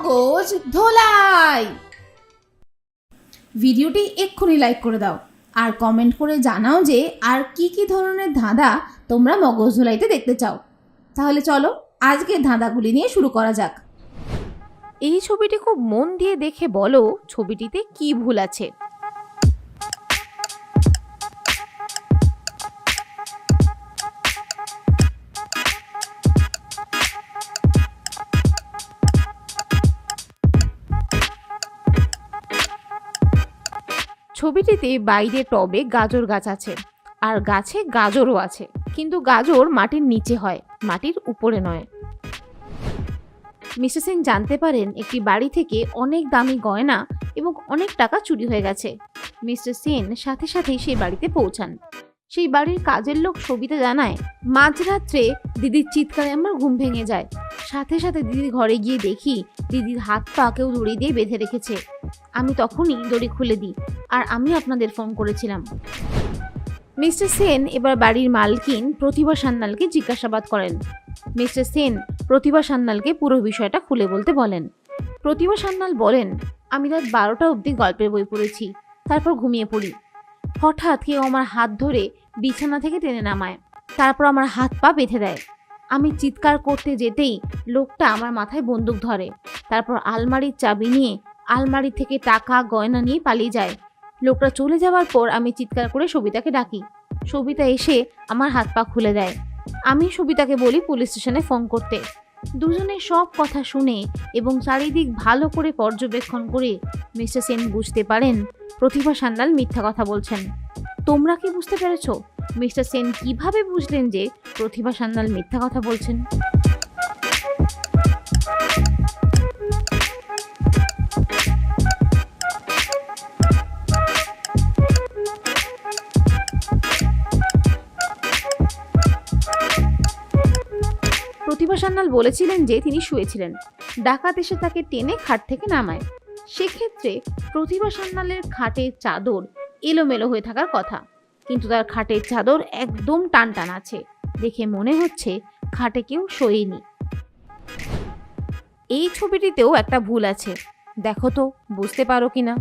মগজ ধোলাই। ভিডিওটি এক্ষুনি লাইক করে দাও আর কমেন্ট করে জানাও যে আর কি কি ধরনের ধাঁধা তোমরা মগজ ধোলাইতে দেখতে চাও। তাহলে চলো আজকের ধাঁধাগুলি নিয়ে শুরু করা যাক। এই ছবিটি খুব মন দিয়ে দেখে বলো ছবিটিতে কি ভুল আছে। ছবিটিতে বাইরে টবে গাজর গাছ আছে আর গাছে গাজরও আছে, কিন্তু গাজর মাটির নিচে হয়, মাটির উপরে নয়। মিস্টার সেন জানতে পারেন একটি বাড়ি থেকে অনেক দামি গয়না এবং অনেক টাকা চুরি হয়ে গেছে। মিস্টার সেন সাথে সাথেই সেই বাড়িতে পৌঁছান। সেই বাড়ির কাজের লোক সবিতা জানায়, মাঝরাত্রে দিদির চিৎকারে আমার ঘুম ভেঙে যায়। সাথে সাথে দিদির ঘরে গিয়ে দেখি দিদির হাত পা কেউ দড়ি দিয়ে বেঁধে রেখেছে। আমি তখনই দড়ি খুলে দিই আর আমি আপনাদের ফোন করেছিলাম। মিস্টার সেন এবার বাড়ির মালকিন প্রতিভা সান্যালকে জিজ্ঞাসাবাদ করেন। মিস্টার সেন প্রতিভা সান্যালকে পুরো বিষয়টা খুলে বলতে বলেন। প্রতিভা সান্যাল বলেন, আমি রাত 12টা অবধি গল্পের বই পড়েছি, তারপর ঘুমিয়ে পড়ি। হঠাৎ কেউ আমার হাত ধরে বিছানা থেকে টেনে নামায়, তারপর আমার হাত পা বেঁধে দেয়। আমি চিৎকার করতে যেতেই লোকটা আমার মাথায় বন্দুক ধরে, তারপর আলমারির চাবি নিয়ে আলমারি থেকে টাকা গয়না নিয়ে পালিয়ে যায়। লোকটা চলে যাওয়ার পর আমি চিৎকার করে সবিতাকে ডাকি। সবিতা এসে আমার হাত পা খুলে দেয়। আমি সবিতাকে বলি পুলিশ স্টেশনে ফোন করতে। দুজনে সব কথা শুনে এবং চারিদিক ভালো করে পর্যবেক্ষণ করে মিস্টার সেন বুঝতে পারেন প্রতিভা সান্যাল মিথ্যা কথা বলছেন। তোমরা কি বুঝতে পেরেছ মিস্টার সেন কিভাবে বুঝলেন যে প্রতিভা সান্যাল মিথ্যা কথা বলছেন? প্রতিভা সান্যাল বলেছিলেন যে তিনি শুয়েছিলেন, ডাকাত এসে তাকে টেনে খাট থেকে নামায়। সেক্ষেত্রে প্রতিভা সান্যালের খাটের চাদর এলোমেলো হয়ে থাকার কথা, কিন্তু তার খাটের চাদর একদম টানটান আছে, দেখে মনে হচ্ছে খাটে কেউ শোয়নি। এই ছবিটিতেও একটা ভুল আছে, দেখো তো বুঝতে পারো কিনা।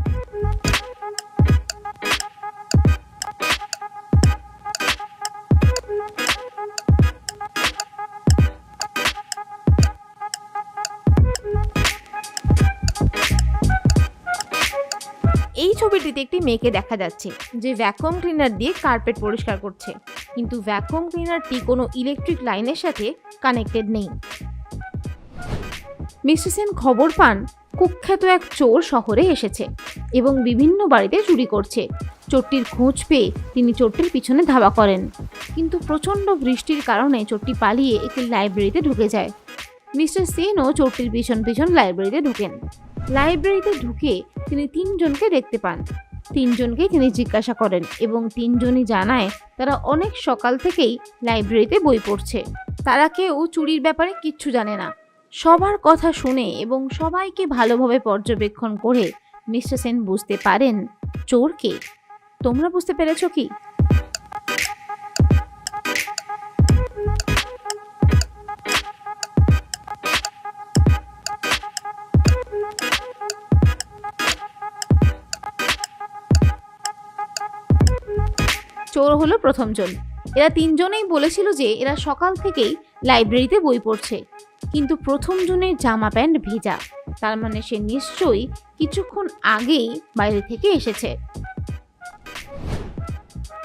এই ছবিটিতে একটি মেয়েকে দেখা যাচ্ছে যে ভ্যাকুয়াম ক্লিনার দিয়ে কার্পেট পরিষ্কার করছে, কিন্তু ভ্যাকুয়াম ক্লিনারটি কোনো ইলেকট্রিক লাইনের সাথে কানেক্টেড নেই। মিস্টার সেন খবর পান কুখ্যাত এক চোর শহরে এসেছে এবং বিভিন্ন বাড়িতে চুরি করছে। চোরটির খোঁজ পেয়ে তিনি চোরটির পিছনে ধাওয়া করেন, কিন্তু প্রচণ্ড বৃষ্টির কারণে চোরটি পালিয়ে একটি লাইব্রেরিতে ঢুকে যায়। মিস্টার সেনও চোরটির পিছন পিছন লাইব্রেরিতে ঢুকেন। লাইব্রেরিতে ঢুকে তিনি 3 জনকে দেখতে পান। 3 জনকেই তিনি জিজ্ঞাসা করেন এবং 3 জনই জানায় তারা অনেক সকাল থেকেই লাইব্রেরিতে বই পড়ছে। তারা কেউ চুরির ব্যাপারে কিচ্ছু জানে না। সবার কথা শুনে এবং সবাইকে ভালোভাবে পর্যবেক্ষণ করে মিস্টার সেন বুঝতে পারেন চোর কে। তোমরা বুঝতে পেরেছ কি? চোর হলো প্রথম জন। এরা 3 জনেই বলেছিল যে এরা সকাল থেকেই লাইব্রেরিতে বই পড়ছে, কিন্তু প্রথম জনের জামা প্যান্ট ভেজা, তার মানে সে নিশ্চয়ই কিছুক্ষণ আগেই বাইরে থেকে এসেছে।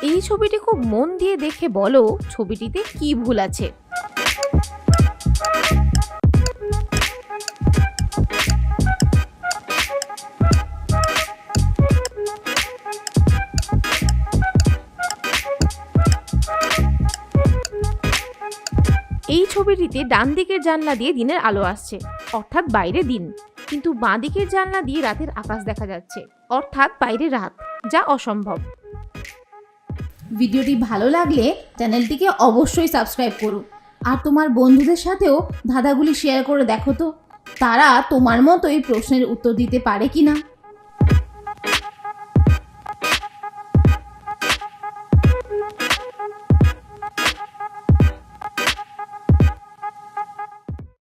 এই ছবিটি খুব মন দিয়ে দেখে বলো ছবিটিতে কি ভুল আছে। এই ছবিটিতে ডান দিকের জানলা দিয়ে দিনের আলো আসছে, অর্থাৎ বাইরে দিন, কিন্তু বাঁ দিকের জানলা দিয়ে রাতের আকাশ দেখা যাচ্ছে, অর্থাৎ বাইরে রাত, যা অসম্ভব। ভিডিওটি ভালো লাগলে চ্যানেলটিকে অবশ্যই সাবস্ক্রাইব করো আর তোমার বন্ধুদের সাথেও ধাঁধাগুলি শেয়ার করে দেখো তো তারা তোমার মতোই প্রশ্নের উত্তর দিতে পারে কিনা।